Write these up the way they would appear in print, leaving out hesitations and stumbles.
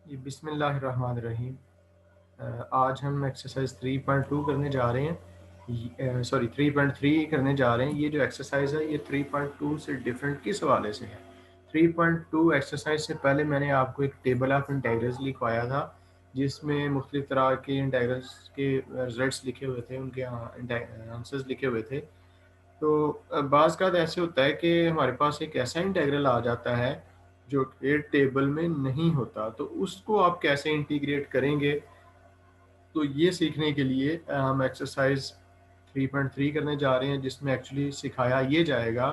जी, बिस्मिल्लाहिर्रहमानिर्रहीम। आज हम एक्सरसाइज 3.2 करने जा रहे हैं, सॉरी 3.3 करने जा रहे हैं। ये जो एक्सरसाइज है ये 3.2 से डिफरेंट किस हवाले से है। 3.2 एक्सरसाइज से पहले मैंने आपको एक टेबल ऑफ इंटेग्रल्स लिखवाया था जिसमें मुख्तलिफ तरह के इंटेग्रल्स के रिजल्ट्स लिखे हुए थे, उनके आंसर्स लिखे हुए थे। तो बाज़ का ऐसे होता है कि हमारे पास एक ऐसा इंटीग्रल आ जाता है जो कि टेबल में नहीं होता, तो उसको आप कैसे इंटीग्रेट करेंगे। तो ये सीखने के लिए हम एक्सरसाइज 3.3 करने जा रहे हैं जिसमें एक्चुअली सिखाया ये जाएगा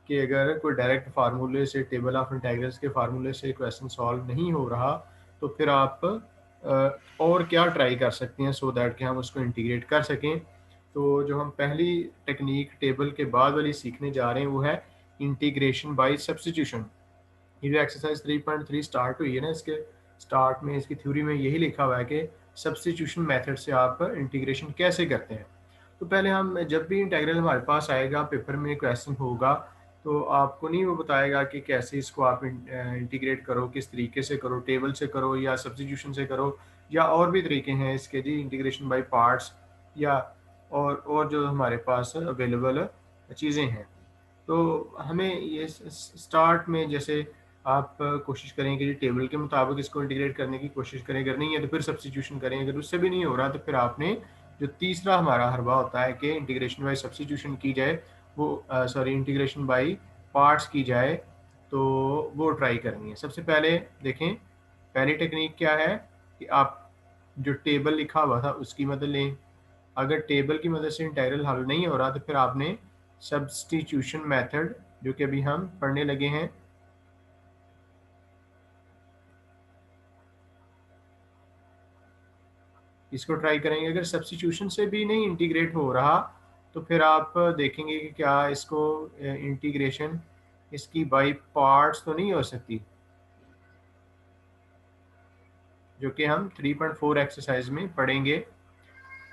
कि अगर कोई डायरेक्ट फार्मूले से, टेबल ऑफ इंटीग्रल्स के फार्मूले से क्वेश्चन सॉल्व नहीं हो रहा तो फिर आप और क्या ट्राई कर सकते हैं सो दैट कि हम उसको इंटीग्रेट कर सकें। तो जो हम पहली टेक्निक टेबल के बाद वाली सीखने जा रहे हैं वो है इंटीग्रेशन बाय सब्स्टिट्यूशन। ये जो एक्सरसाइज 3.3 स्टार्ट हुई है ना, इसके स्टार्ट में इसकी थ्योरी में यही लिखा हुआ है कि सब्स्टिट्यूशन मेथड से आप इंटीग्रेशन कैसे करते हैं। तो पहले हम जब भी इंटीग्रल हमारे पास आएगा, पेपर में क्वेश्चन होगा, तो आपको नहीं वो बताएगा कि कैसे इसको आप इंटीग्रेट करो, किस तरीके से करो, टेबल से करो या सब्स्टिट्यूशन से करो, या और भी तरीके हैं इसके जी, इंटीग्रेशन बाय पार्ट्स, या और जो हमारे पास अवेलेबल चीज़ें हैं। तो हमें ये स्टार्ट में जैसे आप कोशिश करें कि टेबल के मुताबिक इसको इंटीग्रेट करने की कोशिश करें, अगर नहीं है तो फिर सब्स्टिट्यूशन करें, अगर उससे भी नहीं हो रहा तो फिर आपने जो तीसरा हमारा हरबा होता है कि इंटीग्रेशन बाय सब्स्टिट्यूशन की जाए, वो सॉरी इंटीग्रेशन बाय पार्ट्स की जाए, तो वो ट्राई करनी है। सबसे पहले देखें, पहली टेक्निक क्या है कि आप जो टेबल लिखा हुआ था उसकी मदद लें। अगर टेबल की मदद से इंटीग्रल हल नहीं हो रहा तो फिर आपने सब्स्टिट्यूशन मेथड, जो कि अभी हम पढ़ने लगे हैं, इसको ट्राई करेंगे। अगर सब्स्टिट्यूशन से भी नहीं इंटीग्रेट हो रहा तो फिर आप देखेंगे कि क्या इसको इंटीग्रेशन इसकी बाय पार्ट्स तो नहीं हो सकती, जो कि हम 3.4 एक्सरसाइज में पढ़ेंगे।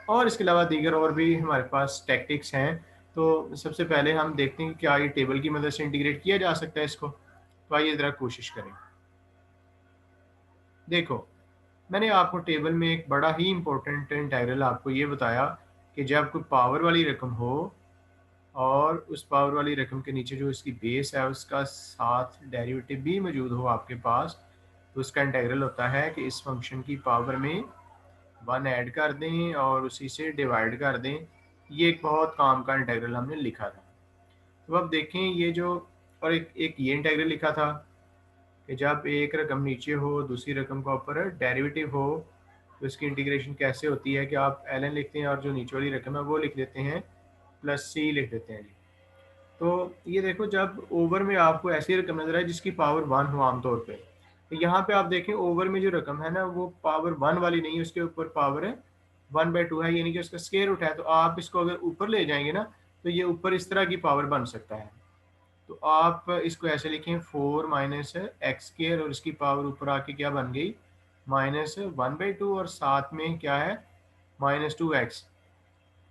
और इसके अलावा दीगर और भी हमारे पास टैक्टिक्स हैं। तो सबसे पहले हम देखते हैं कि क्या ये टेबल की मदद से इंटीग्रेट किया जा सकता है इसको। तो आइए ज़रा कोशिश करें। देखो, मैंने आपको टेबल में एक बड़ा ही इम्पोर्टेंट इंटीग्रल आपको ये बताया कि जब कोई पावर वाली रकम हो और उस पावर वाली रकम के नीचे जो इसकी बेस है उसका साथ डेरिवेटिव भी मौजूद हो आपके पास, तो उसका इंटीग्रल होता है कि इस फंक्शन की पावर में 1 ऐड कर दें और उसी से डिवाइड कर दें। ये एक बहुत काम का इंटीग्रल हमने लिखा था। तो अब देखें ये जो, और एक ये इंटीग्रल लिखा था कि जब एक रकम नीचे हो, दूसरी रकम का ऊपर डेरिवेटिव हो, तो इसकी इंटीग्रेशन कैसे होती है कि आप ln लिखते हैं और जो नीचे वाली रकम है वो लिख देते हैं प्लस सी लिख देते हैं जी। तो ये देखो, जब ओवर में आपको ऐसी रकम नजर आए जिसकी पावर 1 हो आमतौर पे, तो यहाँ पे आप देखें ओवर में जो रकम है ना वो पावर 1 वाली नहीं, उसके ऊपर पावर 1/2 है, यानी कि उसका स्केयर रूट है। तो आप इसको अगर ऊपर ले जाएंगे ना तो ये ऊपर इस तरह की पावर बन सकता है। तो आप इसको ऐसे लिखें 4 माइनस एक्स स्केयर, और इसकी पावर ऊपर आके क्या बन गई, -1/2, और साथ में क्या है, -2x।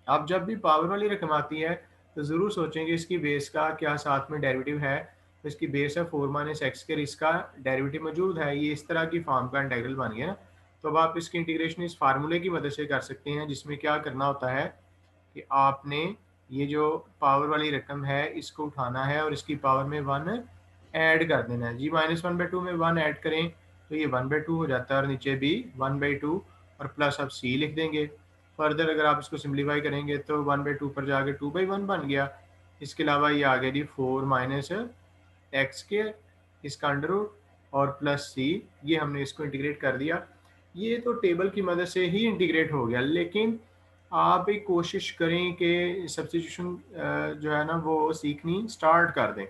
अब जब भी पावर वाली रकम आती है तो ज़रूर सोचेंगे इसकी बेस का क्या साथ में डेरिवेटिव है। तो इसकी बेस है 4 माइनस एक्स स्केयर, इसका डेरिवेटिव मौजूद है, ये इस तरह की फॉर्म का इंटीग्रल बन गया ना। तो अब आप इसकी इंटीग्रेशन इस फार्मूले की मदद से कर सकते हैं, जिसमें क्या करना होता है कि आपने ये जो पावर वाली रकम है इसको उठाना है और इसकी पावर में 1 ऐड कर देना है जी। -1/2 में 1 ऐड करें तो ये 1/2 हो जाता है, और नीचे भी 1/2, और प्लस आप सी लिख देंगे। फर्दर अगर आप इसको सिंप्लीफाई करेंगे तो 1/2 पर जाके 2/1 बन गया। इसके अलावा ये आ गया जी 4 माइनस एक्स स्क्वायर, इसका अंडर रूट और प्लस सी, ये हमने इसको इंटीग्रेट कर दिया। ये तो टेबल की मदद से ही इंटीग्रेट हो गया, लेकिन आप एक कोशिश करें कि सब्स्टिट्यूशन जो है ना वो सीखनी स्टार्ट कर दें।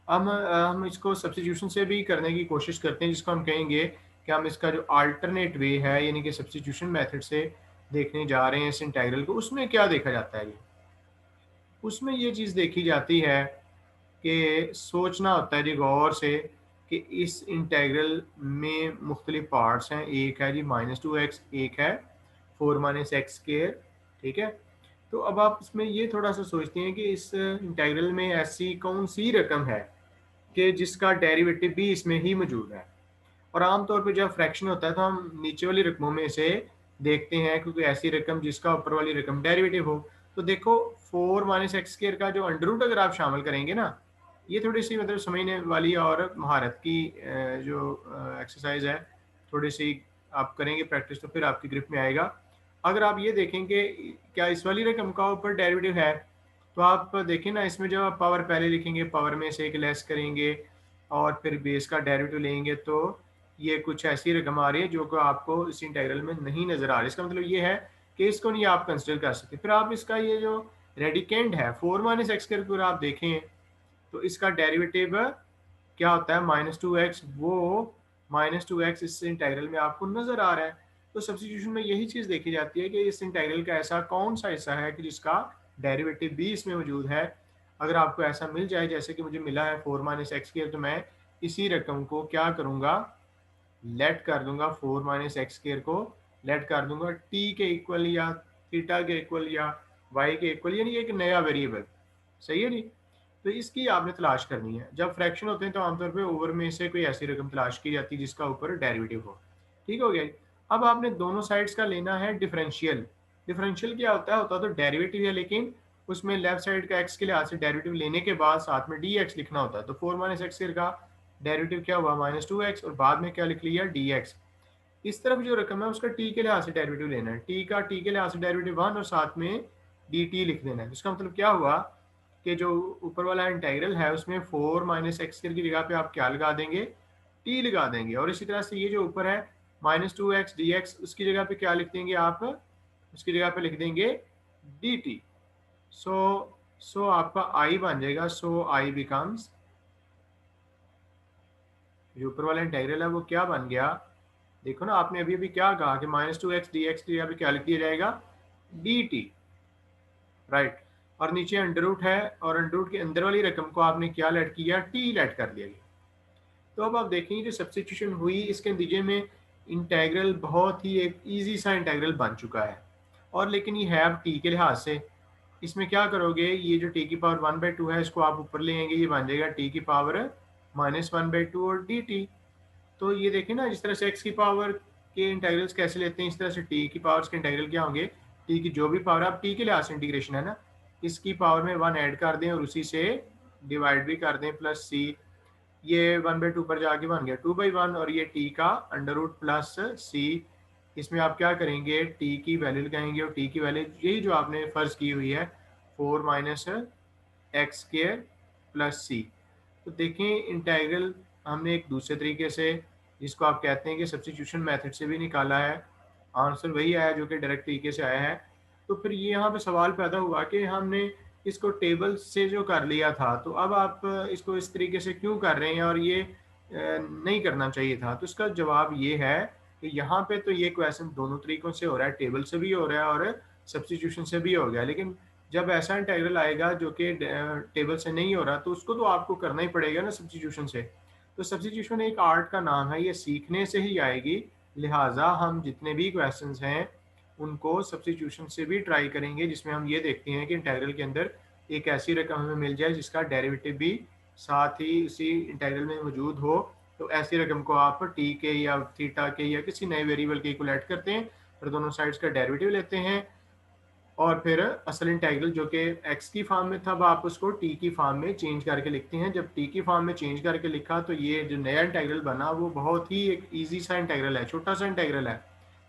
हम इसको सब्स्टिट्यूशन से भी करने की कोशिश करते हैं, जिसको हम कहेंगे कि हम इसका जो अल्टरनेट वे है, यानी कि सब्स्टिट्यूशन मेथड से देखने जा रहे हैं इस इंटीग्रल को। उसमें क्या देखा जाता है, ये उसमें ये चीज़ देखी जाती है कि सोचना होता है जी गौर से कि इस इंटीग्रल में मुख्तलिफ पार्ट्स हैं। एक है जी -2x, एक है 4 माइनस एक्स स्क्वायर, ठीक है। तो अब आप इसमें ये थोड़ा सा सोचते हैं कि इस इंटीग्रल में ऐसी कौन सी रकम है कि जिसका डेरिवेटिव भी इसमें ही मौजूद है। और आमतौर पे जब फ्रैक्शन होता है तो हम नीचे वाली रकमों में से देखते हैं क्योंकि ऐसी रकम जिसका ऊपर वाली रकम डेरिवेटिव हो। तो देखो 4 माइनस एक्स स्क्वायर का जो अंडर रूट अगर आप शामिल करेंगे ना, ये थोड़ी सी मतलब समझने वाली और महारत की जो एक्सरसाइज है, थोड़ी सी आप करेंगे प्रैक्टिस तो फिर आपकी ग्रिप में आएगा। अगर आप ये देखेंगे क्या इस वाली रकम का ऊपर डेरिवेटिव है, तो आप देखें ना इसमें जब आप पावर पहले लिखेंगे, पावर में से एक लेस करेंगे और फिर बेस का डेरिवेटिव लेंगे, तो ये कुछ ऐसी रकम आ रही है जो कि आपको इस इंटीग्रल में नहीं नज़र आ रही। इसका मतलब ये है कि इसको नहीं आप कंसिडर कर सकते। फिर आप इसका ये जो रेडिकेंड है 4 माइनस एक्स के ऊपर आप देखें तो इसका डेरिवेटिव क्या होता है -2x, वो -2x इस इंटीग्रल में आपको नज़र आ रहा है। तो सब्स्टिट्यूशन में यही चीज़ देखी जाती है कि इस इंटीग्रल का ऐसा कौन सा हिस्सा है कि जिसका डेरिवेटिव भी इसमें मौजूद है। अगर आपको ऐसा मिल जाए जैसे कि मुझे मिला है 4 माइनस एक्स स्क्वायर, तो मैं इसी रकम को क्या करूँगा, लेट कर दूंगा 4 माइनस एक्स स्क्वायर को लेट कर दूंगा टी के इक्वल या थीटा के इक्वल या वाई के इक्वल, यानी एक नया वेरिएबल। सही है जी। तो इसकी आपने तलाश करनी है। जब फ्रैक्शन होते हैं तो आमतौर पे ओवर में से कोई ऐसी रकम तलाश की जाती है जिसका ऊपर डेरिवेटिव हो। ठीक हो गया जी। अब आपने दोनों साइड्स का लेना है डिफरेंशियल। डिफरेंशियल क्या होता है, होता तो डेरिवेटिव है, लेकिन उसमें लेफ्ट साइड का एक्स के लिहाज से डेरिवेटिव लेने के बाद साथ में डी एक्स लिखना होता है। तो 4 माइनस एक्स का डेरिवेटिव क्या हुआ -2x, और बाद में क्या लिख लिया dx। इस तरफ जो रकम है उसका t के लिहाज से डेरिवेटिव लेना है। t का t के लिहाज से डेरिवेटिव 1 और साथ में dt लिख देना है। इसका मतलब क्या हुआ कि जो ऊपर वाला इंटीग्रल है उसमें 4 माइनस एक्स की जगह पे आप क्या लगा देंगे, t लगा देंगे। और इसी तरह से ये जो ऊपर है -2x dx, उसकी जगह पे क्या लिख देंगे आप, उसकी जगह पे लिख देंगे dt। सो आपका i बन जाएगा, सो i बिकम्स, जो ऊपर वाला इंटीग्रल है वो क्या बन गया, देखो ना आपने अभी अभी क्या कहा कि -2x dx की जगह पे क्या लिख दिया जाएगा, dt, राइट। और नीचे अंडर रूट है और अंडर रूट के अंदर वाली रकम को आपने क्या लेट किया, t लेट कर दिया गया। तो अब आप देखेंगे जो सब्स्टिट्यूशन हुई इसके नतीजे में इंटीग्रल बहुत ही एक इजी सा इंटीग्रल बन चुका है। और लेकिन ये है अब t के लिहाज से, इसमें क्या करोगे, ये जो t की पावर 1/2 है इसको आप ऊपर ले आएंगे, ये बन जाएगा t की पावर -1/2 और dt। तो ये देखिए ना, जिस तरह से x की पावर के इंटीग्रल्स कैसे लेते हैं, इस तरह से t की पावर्स के इंटीग्रल क्या होंगे, t की जो भी पावर, आप t के लिहाज से इंटीग्रेशन है ना, इसकी पावर में 1 ऐड कर दें और उसी से डिवाइड भी कर दें, प्लस c, ये 1/2 पर जाके बन गया 2/1, और ये t का अंडर रूट प्लस c। इसमें आप क्या करेंगे, t की वैल्यू लगाएंगे और t की वैल्यू यही जो आपने फर्ज की हुई है 4 minus x square plus c. तो देखें इंटीग्रल हमने एक दूसरे तरीके से, जिसको आप कहते हैं कि सब्स्टिट्यूशन मेथड से भी निकाला है, आंसर वही आया जो कि डायरेक्ट तरीके से आया है। तो फिर ये यहाँ पे सवाल पैदा हुआ कि हमने इसको टेबल से जो कर लिया था, तो अब आप इसको इस तरीके से क्यों कर रहे हैं और ये नहीं करना चाहिए था। तो इसका जवाब ये है कि यहाँ पे तो ये क्वेश्चन दोनों तरीकों से हो रहा है, टेबल से भी हो रहा है और सब्स्टिट्यूशन से भी हो गया, लेकिन जब ऐसा इंटीग्रल आएगा जो कि टेबल से नहीं हो रहा, तो उसको तो आपको करना ही पड़ेगा ना सब्स्टिट्यूशन से। तो सब्स्टिट्यूशन एक आर्ट का नाम है, ये सीखने से ही आएगी। लिहाजा हम जितने भी क्वेश्चंस हैं उनको सब्स्टिट्यूशन से भी ट्राई करेंगे, जिसमें हम ये देखते हैं कि इंटीग्रल के अंदर एक ऐसी रकम हमें मिल जाए जिसका डेरिवेटिव भी साथ ही उसी इंटीग्रल में मौजूद हो। तो ऐसी रकम को आप टी के या थीटा के या किसी नए वेरिएबल के इक्वल ऐड करते हैं और दोनों साइड्स का डेरिवेटिव लेते हैं, और फिर असल इंटीग्रल जो कि एक्स की फॉर्म में था अब आप उसको टी की फॉर्म में चेंज करके लिखते हैं। जब टी की फॉर्म में चेंज करके लिखा तो ये जो नया इंटीग्रल बना वो बहुत ही एक इजी सा इंटीग्रल है, छोटा सा इंटीग्रल है।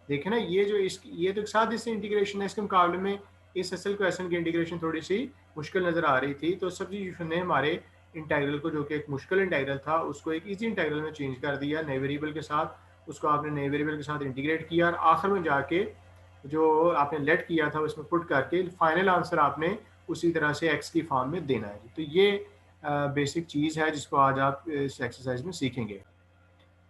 देखें ना, ये जो इस ये तो साथ इससे इंटीग्रेशन है, इसके मुकाबले में इस असल क्वेश्चन की इंटीग्रेशन थोड़ी सी मुश्किल नज़र आ रही थी। तो सब्स्टिट्यूशन ने हमारे इंटीग्रल को, जो कि एक मुश्किल इंटीग्रल था, उसको एक ईजी इंटीग्रल में चेंज कर दिया नए वेरिएबल के साथ। उसको आपने नए वेरिएबल के साथ इंटीग्रेट किया और आखिर में जाके जो आपने लेट किया था उसमें पुट करके फाइनल आंसर आपने उसी तरह से एक्स की फॉर्म में देना है। तो ये बेसिक चीज़ है जिसको आज आप इस एक्सरसाइज में सीखेंगे।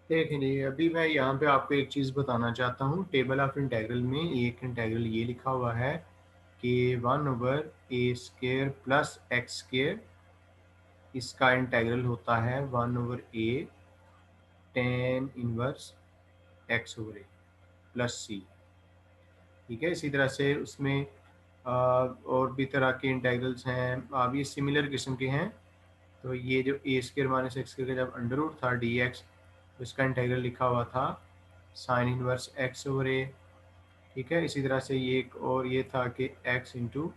देखिए अभी मैं यहाँ पे आपको एक चीज़ बताना चाहता हूँ। टेबल ऑफ इंटीग्रल में एक इंटीग्रल ये लिखा हुआ है कि 1/a² प्लस x², इसका इंटीग्रल होता है 1/a tan inverse x/a plus c। ठीक है, इसी तरह से उसमें और भी तरह के इंटीग्रल्स हैं, अब ये सिमिलर किस्म के हैं। तो ये जो a² माइनस x² का जब अंडर रूट था dx, इसका इंटीग्रल लिखा हुआ था साइन इनवर्स एक्स ओवर ए। ठीक है, इसी तरह से ये एक और ये था कि x into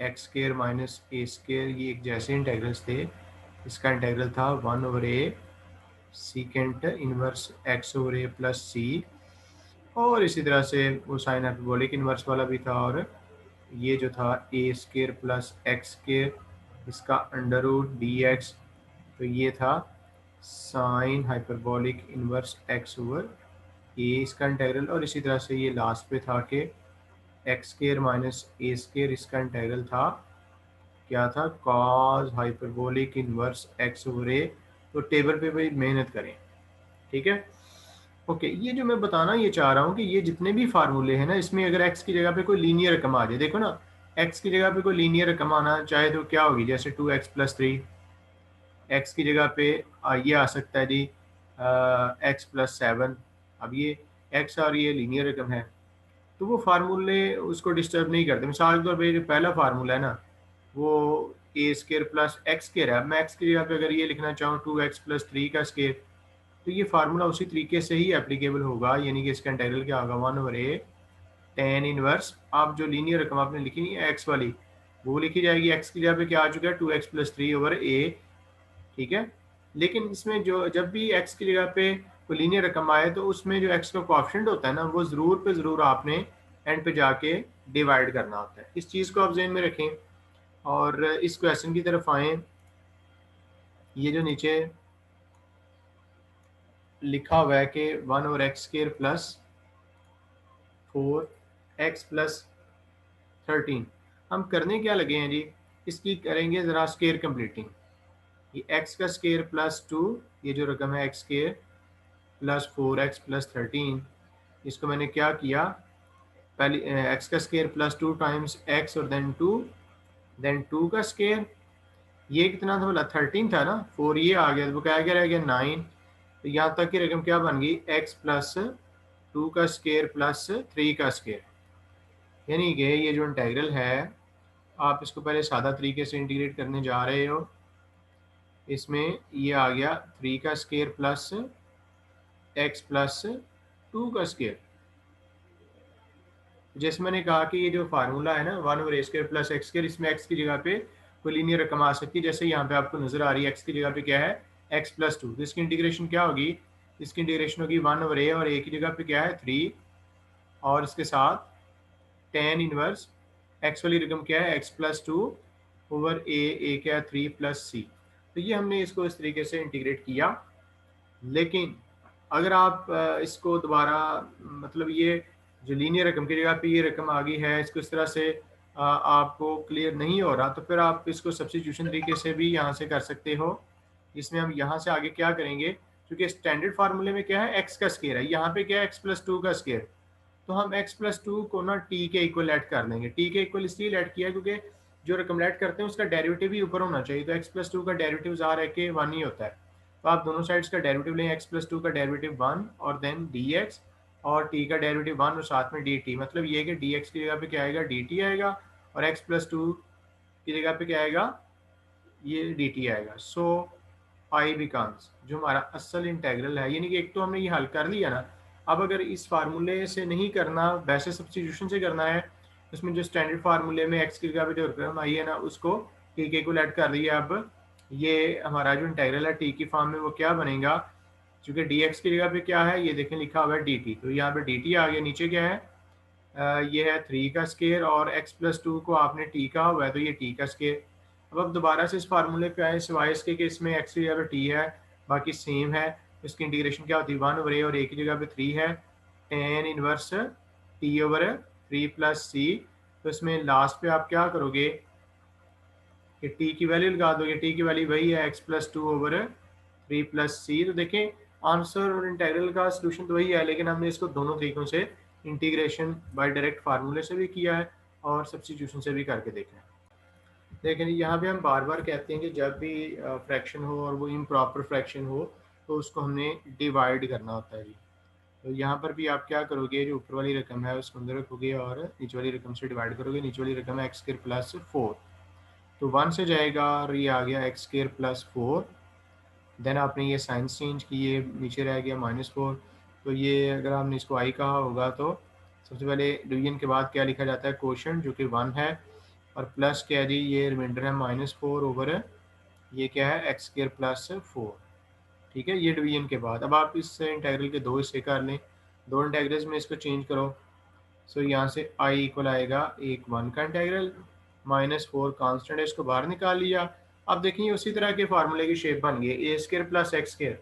x square minus a square, ये एक जैसे इंटीग्रल्स थे। इसका इंटीग्रल था 1/a secant inverse x over a plus c, और इसी तरह से वो साइन हाइपरबोलिक इनवर्स वाला भी था, और ये जो था a square plus x square, इसका अंडर रूट डी एक्स, तो ये था sine hyperbolic inverse x over a इसका इंटीग्रल। और इसी तरह से ये लास्ट पे था कि x square minus a square, इसका इंटीग्रल था क्या था, cos hyperbolic inverse x over a. तो टेबल पे भी मेहनत करें। ठीक है, ओके। ये जो मैं बताना ये चाह रहा हूँ कि ये जितने भी फार्मूले हैं ना, इसमें अगर एक्स की जगह पे कोई लीनियर रकम आ जाए, देखो ना, एक्स की जगह पे कोई लीनियर रकम आना चाहे तो क्या होगी, जैसे 2x+3, एक्स की जगह पे ये आ सकता है जी x+7। अब ये एक्स और ये लीनियर रकम है, तो वो फार्मूले उसको डिस्टर्ब नहीं करते। मिसाल के तौर पर जो पहला फार्मूला है ना, वो ए स्केयर प्लस एक्स स्केयर है। अब मैं एक्स की जगह पे अगर ये लिखना चाहूँ 2x+3 का स्केयर, तो ये फार्मूला उसी तरीके से ही एप्लीकेबल होगा, यानी कि इसका इंटीग्रल क्या होगा, 1/a tan इनवर्स। आप जो लीनियर रकम आपने लिखी है एक्स वाली, वो लिखी जाएगी, एक्स की जगह पे क्या आ चुका है 2x+3/a। ठीक है, लेकिन इसमें जो जब भी एक्स की जगह पे कोई लीनियर रकम आए, तो उसमें जो एक्स का कोएफिशिएंट होता है ना, वो ज़रूर आपने एंड पे जाके डिवाइड करना होता है। इस चीज़ को आप जहन में रखें और इस क्वेश्चन की तरफ आएँ। ये जो नीचे लिखा हुआ है कि 1/x² प्लस 4x+13, हम करने क्या लगे हैं जी, इसकी करेंगे ज़रा स्केयर कंप्लीटिंग। ये x का स्केयर +2, ये जो रकम है x स्केयर प्लस 4x+13, इसको मैंने क्या किया, पहले x का स्केयर +2 टाइम्स x और देन 2 का स्केयर, ये कितना था बोला 13 था ना, 4 ये आ गया, तो क्या रह गया 9। तो यहाँ तक की रकम क्या बन गई, x+2 का स्केयर प्लस 3 का स्केयर, यानी कि ये जो इंटीग्रल है, आप इसको पहले सादा तरीके से इंटीग्रेट करने जा रहे हो। इसमें ये आ गया 3 का स्केयर प्लस x+2 का स्केयर। जैसे मैंने कहा कि ये जो फार्मूला है ना 1/a² प्लस एक्स स्केयर, इसमें x की जगह पे कोई लीनियर रकम आ सकती है। जैसे यहाँ पे आपको नजर आ रही है x की जगह पे क्या है x+2, तो इसकी इंटीग्रेशन क्या होगी, इसकी इंटीग्रेशन होगी 1/a, और a की जगह पे क्या है 3, और इसके साथ tan इनवर्स x वाली रकम क्या है x+2/a क्या है 3+c। तो ये हमने इसको इस तरीके से इंटीग्रेट किया। लेकिन अगर आप इसको दोबारा, मतलब ये जो लीनियर रकम की जगह पे ये रकम आ गई है, इसको इस तरह से आपको क्लियर नहीं हो रहा, तो फिर आप इसको सब्स्टिट्यूशन तरीके से भी यहाँ से कर सकते हो। इसमें हम यहाँ से आगे क्या करेंगे, क्योंकि स्टैंडर्ड फार्मूले में क्या है एक्स का स्केयर है, यहाँ पे क्या है x+2 का स्केयर, तो हम x+2 को ना t के इक्वल ऐड कर देंगे। t के इक्वल इसलिए ऐड किया क्योंकि जो रकम ऐड करते हैं उसका डेरिवेटिव ही ऊपर होना चाहिए, तो x+2 का डेरिवेटिव ज़ाहिर है कि 1 ही होता है। तो आप दोनों साइड्स का डेरिवेटिव लें, x+2 का डेरिवेटिव 1 और देन dx, और t का डेरिवेटिव 1 और साथ में dt, मतलब ये है कि dx की जगह पे क्या आएगा dt आएगा, और x+2 की जगह पे क्या आएगा, ये dt आएगा। सो पाई बिकम्स जो हमारा असल इंटेग्रल है, यानी कि एक तो हमने ये हल कर लिया ना। अब अगर इस फार्मूले से नहीं करना, वैसे सब्स्टिट्यूशन से करना है, उसमें जो स्टैंडर्ड फार्मूले में एक्स की जगह पे जो रकम आई है ना, उसको टी के को ऐड कर दिया। अब ये हमारा जो इंटेग्रल है टी की फॉर्म में, वो क्या बनेगा, क्योंकि डी एक्स की जगह पे क्या है, ये देखें लिखा हुआ है डी टी, तो यहाँ पे डी टी आ गया। नीचे क्या है, ये है 3 का स्केयर, और x+2 को आपने t कहा हुआ है, तो ये t का स्केयर। अब दोबारा से इस फार्मूले पे आए, सिवाय इसके कि इसमें x की जगह पे t है, बाकी सेम है। इसकी इंटीग्रेशन क्या होती है 1/a, और a की जगह पे 3 है, tan इनवर्स t/3+c। तो इसमें लास्ट पे आप क्या करोगे कि t की वैल्यू लगा दोगे, t की वैल्यू वही है x+2/3+c। तो देखें आंसर और इंटीग्रल का सोल्यूशन तो वही है, लेकिन हमने इसको दोनों तरीकों से इंटीग्रेशन बाय डायरेक्ट फार्मूले से भी किया है और सब्स्टिट्यूशन से भी करके देखा है। लेकिन यहाँ पे हम बार बार कहते हैं कि जब भी फ्रैक्शन हो और वो इम्प्रॉपर फ्रैक्शन हो, तो उसको हमने डिवाइड करना होता है जी। तो यहाँ पर भी आप क्या करोगे, जो ऊपर वाली रकम है उसको अंदर रखोगे और नीचे वाली रकम से डिवाइड करोगे। नीचे वाली रकम है x² + 4, तो 1 से जाएगा और ये आ गया x² + 4, देन आपने ये साइंस चेंज किए, नीचे रह गया -4। तो ये अगर आपने इसको आई कहा होगा तो सबसे पहले डिवीजन के बाद क्या लिखा जाता है, कोशेंट जो कि 1 है, और प्लस क्या है जी, ये रिमाइंडर है -4 ओवर ये क्या है एक्स स्क्वायर प्लस 4। ठीक है, ये डिवीजन के बाद अब आप इस इंटेग्रल के दो हिस्से कर लें, दो इंटेग्रल्स में इसको चेंज करो। सो यहाँ से आई इक्वल आएगा एक 1 का इंटेग्रल, -4 कांस्टेंट है, इसको बाहर निकाल लिया। अब देखिए उसी तरह के फार्मूले की शेप बन गई, ए स्क्वायर प्लस एक्स स्क्वायर।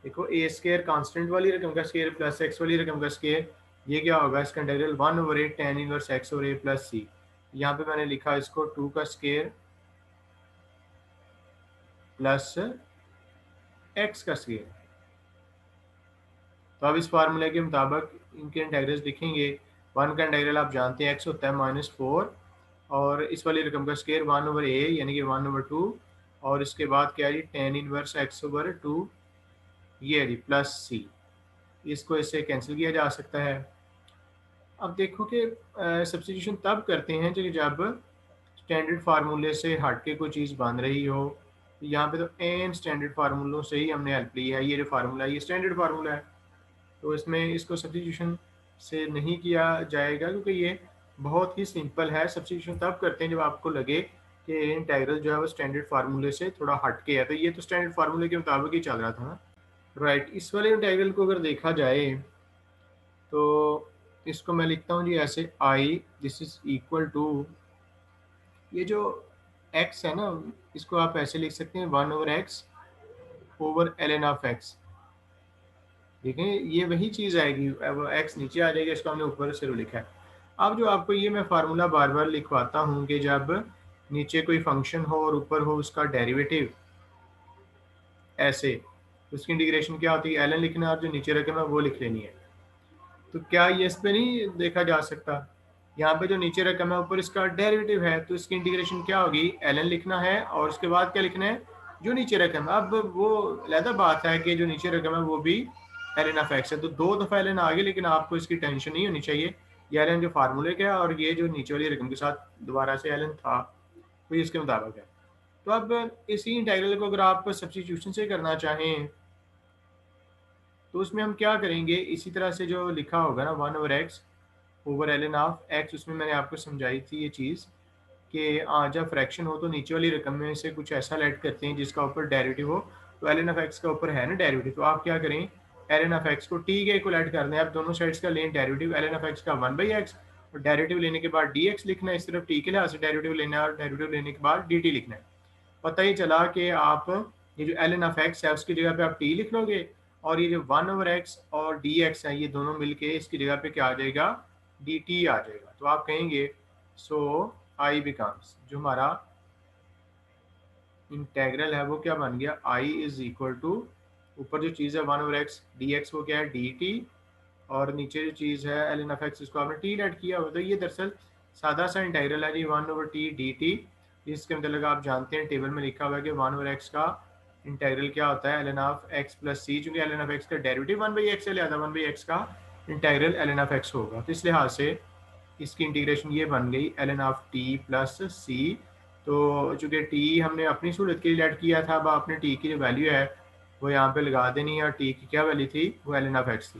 देखो ए स्क्वायर कांस्टेंट वाली रकम का स्क्वायर प्लस एक्स वाली रकम का स्क्वायर, ये क्या होगा, इसका इंटीग्रल 1/8 tan इनवर्स एक्स और ए प्लस सी। यहाँ पे मैंने लिखा इसको 2 का स्क्वायर प्लस एक्स का स्क्वायर। तो अब इस फार्मूले के मुताबिक इनके इंटीग्रल्स लिखेंगे। 1 का इंटीग्रल आप जानते हैं एक्स होता है -4, और इस वाली रकम का स्क्वायर 1/a यानी कि 1/2, और इसके बाद क्या है जी tan इनवर्स x/2, ये है जी प्लस सी। इसको इससे कैंसिल किया जा सकता है। अब देखो कि सब्स्टिट्यूशन तब करते हैं जब स्टैंडर्ड फार्मूले से हट के कोई चीज़ बन रही हो। यहाँ पे तो एन स्टैंडर्ड फार्मूलों से ही हमने हेल्प ली है। ये जो फार्मूला है ये स्टैंडर्ड फार्मूला है, तो इसमें इसको सब्स्टिट्यूशन से नहीं किया जाएगा क्योंकि ये बहुत ही सिंपल है। सब्स्टिट्यूशन तब करते हैं जब आपको लगे कि इंटीग्रल जो है वो स्टैंडर्ड फार्मूले से थोड़ा हट के है, तो ये तो स्टैंडर्ड फार्मूले के मुताबिक ही चल रहा था ना। राइट, इस वाले इंटीग्रल को अगर देखा जाए तो इसको मैं लिखता हूँ जी ऐसे, आई दिस इज इक्वल टू, ये जो x है ना इसको आप ऐसे लिख सकते हैं 1/x over ln of x। देखें ये वही चीज़ आएगी, अब x नीचे आ जाएगा, इसको हमने ऊपर से लिखा है। अब जो आपको ये मैं फार्मूला बार बार लिखवाता हूँ कि जब नीचे कोई फंक्शन हो और ऊपर हो उसका डेरिवेटिव ऐसे, उसकी इंटीग्रेशन क्या होती है, ln लिखना है, और जो नीचे रकम है वो लिख लेनी है। तो क्या ये इस पे नहीं देखा जा सकता, यहाँ पे जो नीचे रकम है ऊपर इसका डेरिवेटिव है, तो इसकी इंटीग्रेशन क्या होगी, ln लिखना है और उसके बाद क्या लिखना है, जो नीचे रकम है। अब वो अलग बात है कि जो नीचे रकम है वो भी ln ऑफ x है, तो दो दफ़ा ln आ गई, लेकिन आपको इसकी टेंशन नहीं होनी चाहिए। ये ln जो फार्मूले का है और ये जो नीचे वाली रकम के साथ दोबारा से ln था वो इसके मुताबिक है। तो अब इसी इंटीग्रल को अगर आप सब्स्टिट्यूशन से करना चाहें तो उसमें हम क्या करेंगे, इसी तरह से जो लिखा होगा ना 1/x over ln of x, उसमें मैंने आपको समझाई थी ये चीज़ कि जब फ्रैक्शन हो तो नीचे वाली रकम में से कुछ ऐसा लेट करते हैं जिसका ऊपर डेरिवेटिव हो। तो ln ऑफ x का ऊपर है ना डेरिवेटिव, तो आप क्या करें, ln ऑफ x को t के इक्वल ऐड कर दें। आप दोनों साइड्स का लें डेरिवेटिव, ln ऑफ x का 1/x, और डेरिवेटिव लेने के बाद dx लिखना है, इस तरफ t के लिहाज से डेरिवेटिव लेना है, और डेरिवेटिव लेने के बाद dt लिखना है। पता ही चला कि आप ये जो ln ऑफ x है उसकी जगह पे आप t लिख लोगे, और ये जो 1/x और dx है ये दोनों मिलके इसकी जगह पे क्या आ जाएगा, dt आ जाएगा। तो आप कहेंगे सो आई बिकम्स, जो हमारा इंटेग्रल है वो क्या बन गया, आई इज इक्वल टू, ऊपर जो चीज़ है 1/x dx वो क्या है dt, और नीचे जो चीज़ है ln ऑफ x इसको आपने t ऐड किया हुआ। तो ये दरअसल सादा सा इंटेग्रल है जी 1/t dt। इसके मतलब आप जानते हैं टेबल में लिखा हुआ है कि 1/x का इंटेग्रल क्या होता है, ln ऑफ x प्लस सी, चूँकि ln ऑफ x का डेरिवेटिव 1/x है लिहाजा 1/x का इंटेग्रल ln ऑफ x होगा। तो इस लिहाज से इसकी इंटीग्रेशन ये बन गई ln of t plus c. तो चूँकि t हमने अपनी सहूलत के लिए ऐड किया था, अब आपने t की जो वैल्यू है वो यहाँ पे लगा देनी है, और t की क्या वैल्यू थी, वो ln ऑफ x थी।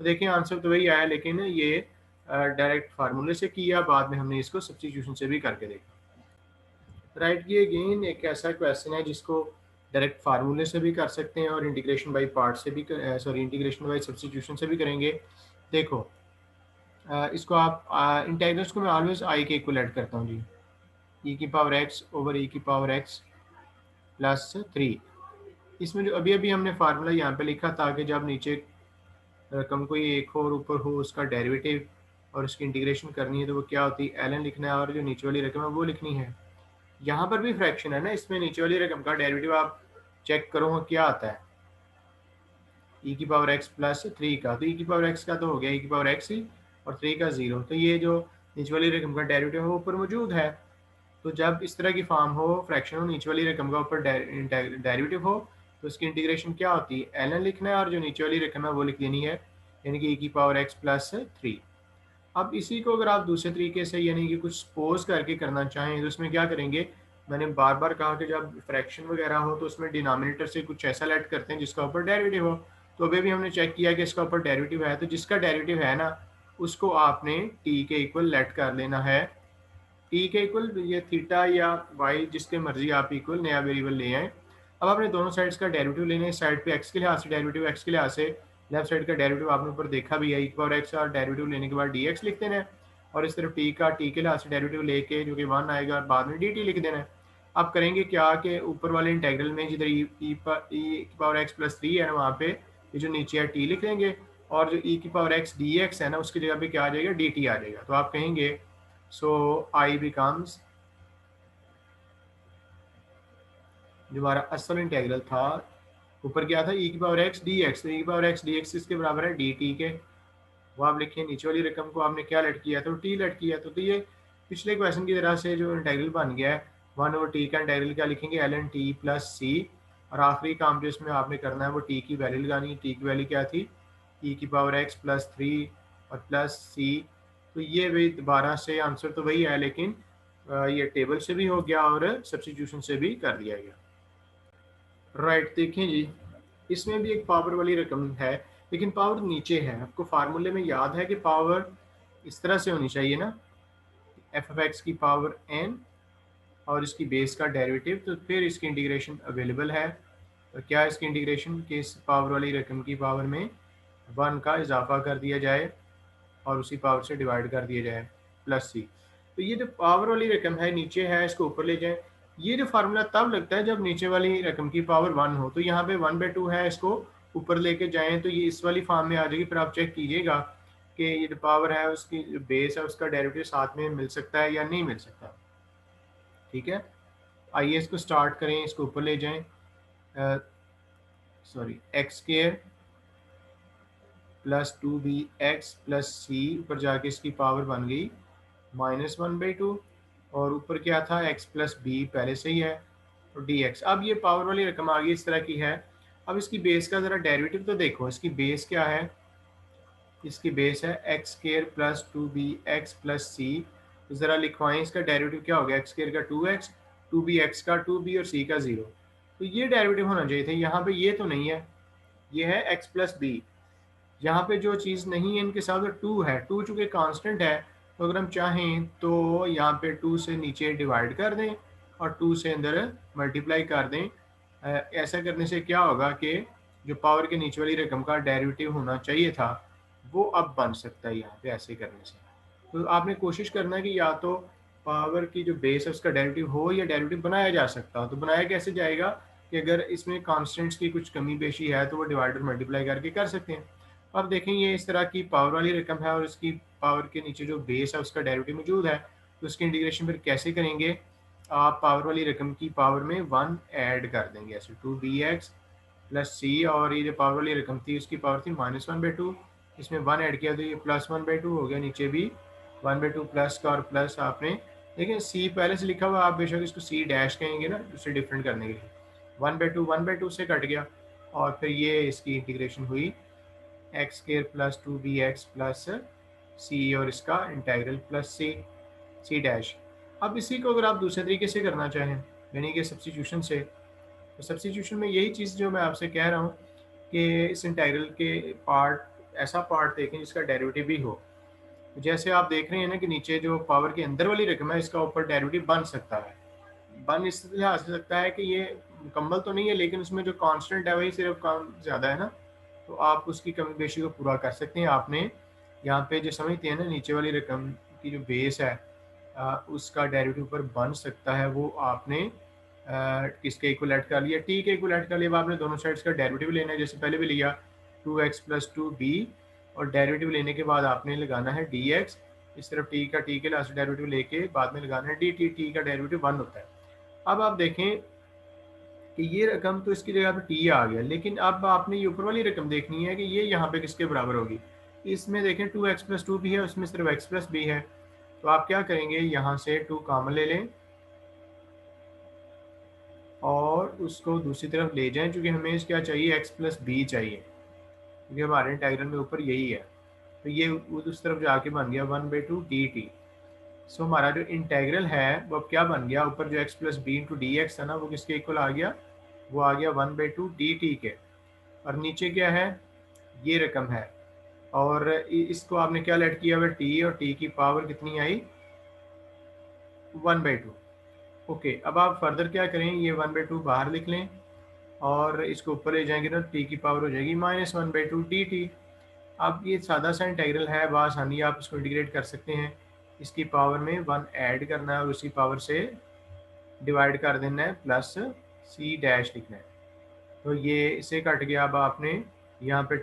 तो देखिए आंसर तो वही आया, लेकिन ये डायरेक्ट फार्मूले से किया, बाद में हमने इसको सब्स्टिट्यूशन से भी करके देखा। राइट, ये अगेन एक ऐसा क्वेश्चन है जिसको डायरेक्ट फार्मूले से भी कर सकते हैं और इंटीग्रेशन बाई पार्ट से भी सॉरी इंटीग्रेशन बाई सब्स्टिट्यूशन से भी करेंगे। देखो इसको आप इंटीग्रल्स को मैं ऑलवेज आई के इक्वल ऐड करता हूँ जी, ई की पावर एक्स ओवर ई की पावर एक्स प्लस 3। इसमें जो अभी अभी हमने फार्मूला यहाँ पे लिखा था कि जब नीचे रकम कोई एक हो और ऊपर हो उसका डेरिवेटिव और उसकी इंटीग्रेशन करनी है तो वो क्या होती है, ln लिखना है, और जो नीचे वाली रकम है वो लिखनी है। यहाँ पर भी फ्रैक्शन है ना, इसमें नीचे वाली रकम का डेरिवेटिव आप चेक करो क्या आता है, ई की पावर एक्स प्लस 3 का, तो ई की पावर एक्स का तो हो गया ई की पावर एक्स ही, और 3 का 0। तो ये जो नीचे वाली रकम का डेरिवेटिव है वो ऊपर मौजूद है। तो जब इस तरह की फॉर्म हो, फ्रैक्शन हो, नीचे वाली रकम का ऊपर डेरिवेटिव हो, तो उसकी इंटीग्रेशन क्या होती है, ln लिखना है, और जो नीचे वाली रकम है वो लिख देनी है, यानी कि ई की पावर एक्स प्लस 3। अब इसी को अगर आप दूसरे तरीके से यानी कि कुछ सपोज करके करना चाहें तो उसमें क्या करेंगे, मैंने बार बार कहा कि जब फ्रैक्शन वगैरह हो तो उसमें डिनोमिनेटर से कुछ ऐसा लेट करते हैं जिसका ऊपर डेरिवेटिव हो। तो अभी भी हमने चेक किया कि इसका ऊपर डेरिवेटिव है, तो जिसका डेरिवेटिव है ना उसको आपने टी के इक्वल लेट कर लेना है। टी के इक्वल ये थीटा या वाई जिसके मर्जी आप इक्वल नया वेरिएबल ले आए। अब आपने दोनों साइड्स का डेरिवेटिव लेना है। इस साइड पे एक्स के लिहाज से डेरिवेटिव, एक्स के लिहाज से लेफ्ट साइड का डेरिवेटिव आपने ऊपर देखा भी है, इक्वल एक्स और डेरिवेटिव लेने के बाद डी एक्स लिख देना है। और इस तरफ टी का टी के लिहाज से डेरिवेटिव लेके जो कि 1 आएगा और बाद में डी टी लिख देना है। अब करेंगे क्या कि ऊपर वाले इंटेग्रल में जिधर ई की पावर एक्स प्लस 3 है ना वहाँ पे ये जो नीचे है टी लिख लेंगे, और जो ई की पावर एक्स डी एक्स है ना उसकी जगह पे क्या आ जाएगा, डी टी आ जाएगा। तो आप कहेंगे सो आई बिकम्स, जो हमारा असल इंटेग्रल था ऊपर क्या था, ई की पावर एक्स डी एक्स, तो ई की पावर एक्स डी एक्स इसके बराबर है डी टी के। वो आप लिखिए नीचे वाली रकम को आपने क्या लट किया, तो टी लट किया। तो ये पिछले क्वेश्चन की तरह से जो इंटेग्रल बन गया है 1/t का इंटेग्रल क्या लिखेंगे, L N T plus c. और आखिरी काम जो इसमें आपने करना है वो टी की वैल्यू लगानी है। टी की वैल्यू क्या थी, ई की पावर एक्स प्लस 3 और प्लस सी। तो ये भी दोबारा से आंसर तो वही है, लेकिन ये टेबल से भी हो गया और सब्स्टिट्यूशन से भी कर दिया गया। राइट, देखें जी इसमें भी एक पावर वाली रकम है, लेकिन पावर नीचे है। आपको फार्मूले में याद है कि पावर इस तरह से होनी चाहिए ना, एफ ऑफ एक्स की पावर एन और इसकी बेस का डेरिवेटिव, तो फिर इसकी इंटीग्रेशन अवेलेबल है। तो क्या इसकी इंटीग्रेशन के इस पावर वाली रकम की पावर में 1 का इजाफा कर दिया जाए और उसी पावर से डिवाइड कर दिया जाए प्लस सी। तो ये जो पावर वाली रकम है नीचे है, इसको ऊपर ले जाएं। ये जो फार्मूला तब लगता है जब नीचे वाली रकम की पावर 1 हो। तो यहाँ पे 1/2 है, इसको ऊपर लेके जाएं तो ये इस वाली फॉर्म में आ जाएगी। फिर आप चेक कीजिएगा कि ये जो पावर है उसकी जो बेस है उसका डेरिवेटिव साथ में मिल सकता है या नहीं मिल सकता। ठीक है, आइए इसको स्टार्ट करें, इसको ऊपर ले जाएं। Sorry, x square plus 2bx plus c, ऊपर जाके इसकी पावर बन गई -1/2, और ऊपर क्या था x प्लस बी पहले से ही है, और dx। अब ये पावर वाली रकम आ गई इस तरह की है। अब इसकी बेस का ज़रा डेरिवेटिव तो देखो, इसकी बेस क्या है, इसकी बेस है x square plus 2bx plus c. तो ज़रा लिखवाएं इसका डेरिवेटिव क्या हो गया, एक्स स्क्वायर का 2x, 2bx का 2b और c का 0। तो ये डेरिवेटिव होना चाहिए था। यहाँ पे ये तो नहीं है, ये है x प्लस बी। यहाँ पे जो चीज़ नहीं है इनके साथ, टू है। टू चूँकि कांस्टेंट है, तो अगर हम चाहें तो यहाँ पे 2 से नीचे डिवाइड कर दें और 2 से अंदर मल्टीप्लाई कर दें। ऐसा करने से क्या होगा कि जो पावर के नीचे वाली रकम का डेरिवेटिव होना चाहिए था वो अब बन सकता है यहाँ पे ऐसे करने से। तो आपने कोशिश करना है कि या तो पावर की जो बेस है उसका डेरिवेटिव हो या डेरिवेटिव बनाया जा सकता हो। तो बनाया कैसे जाएगा कि अगर इसमें कॉन्स्टेंट्स की कुछ कमी पेशी है तो वो डिवाइड और मल्टीप्लाई करके कर सकते हैं। अब देखें ये इस तरह की पावर वाली रकम है और इसकी पावर के नीचे जो बेस है उसका डेरिवेटिव मौजूद है। तो उसकी इंटीग्रेशन फिर कैसे करेंगे, आप पावर वाली रकम की पावर में 1 ऐड कर देंगे, ऐसे 2bx प्लस सी, और ये जो पावर वाली रकम थी उसकी पावर थी -1/2, इसमें 1 ऐड किया तो ये +1/2 हो गया। नीचे भी 1/2 प्लस का और प्लस आपने, देखिए सी पहले से लिखा हुआ, आप बेशक इसको सी डैश कहेंगे ना उससे डिफरेंट करने के लिए। 1/2 से कट गया और फिर ये इसकी इंटीग्रेशन हुई x square plus 2bx plus c, और इसका इंटेग्रल प्लस सी डैश। अब इसी को अगर आप दूसरे तरीके से करना चाहें, यानी कि सब्स्टिट्यूशन से, तो सब्स्टिट्यूशन में यही चीज़ जो मैं आपसे कह रहा हूँ कि इस इंटेग्रल के पार्ट, ऐसा पार्ट देखें जिसका डेरिवेटिव भी हो। जैसे आप देख रहे हैं ना कि नीचे जो पावर के अंदर वाली रकम है इसका ऊपर डेरिवेटिव बन सकता है। बन इस लिहाज से सकता है कि ये मुकम्मल तो नहीं है, लेकिन उसमें जो कांस्टेंट है वही सिर्फ काम ज़्यादा है ना, तो आप उसकी कमी पेशी को पूरा कर सकते हैं। आपने यहाँ पे जो समझते हैं ना नीचे वाली रकम की जो बेस है उसका डेरिवेटिव पर बन सकता है, वो आपने किसके इक्वल ऐड कर लिया, टी के इक्वल ऐड कर लिया। अब आपने दोनों साइड्स का डेरिवेटिव लेना है, जैसे पहले भी लिया 2x प्लस 2b, और डेरिवेटिव लेने के बाद आपने लगाना है dx। इस तरफ टी के लास्ट डेरिवेटिव लेके बाद में लगाना है dt। टी का डेरिवेटिव 1 होता है। अब आप देखें कि ये रकम तो इसकी जगह पे टी आ गया, लेकिन अब आपने ये ऊपर वाली रकम देखनी है कि ये यहाँ पे किसके बराबर होगी। इसमें देखें 2x प्लस 2b है, उसमें सिर्फ x प्लस b है। तो आप क्या करेंगे, यहाँ से 2 कॉमन ले लें और उसको दूसरी तरफ ले जाएं, क्योंकि हमें क्या चाहिए, x प्लस बी चाहिए, क्योंकि हमारे इंटेग्रल में ऊपर यही है। तो ये उस तरफ जाके बन गया 1/2 dt। सो हमारा जो इंटेग्रल है वो अब क्या बन गया, ऊपर जो X plus B into D x है ना, वो किसके इक्वल आ गया, वो आ गया 1/2 डी टी के। और नीचे क्या है, ये रकम है, और इसको आपने क्या लेट किया हुआ, टी, और टी की पावर कितनी आई, 1/2। ओके, अब आप फर्दर क्या करें, ये 1/2 बाहर लिख लें और इसको ऊपर ले जाएंगे ना, टी की पावर हो जाएगी -1/2 डी टी। अब ये सादा सा इंटेग्रल है, बआसानी आप इसको इंटीग्रेट कर सकते हैं। इसकी पावर में 1 ऐड करना है और उसी पावर से डिवाइड कर देना है, प्लस सी डैश लिखना है। तो ये इससे कट गया। अब आपने यहाँ पे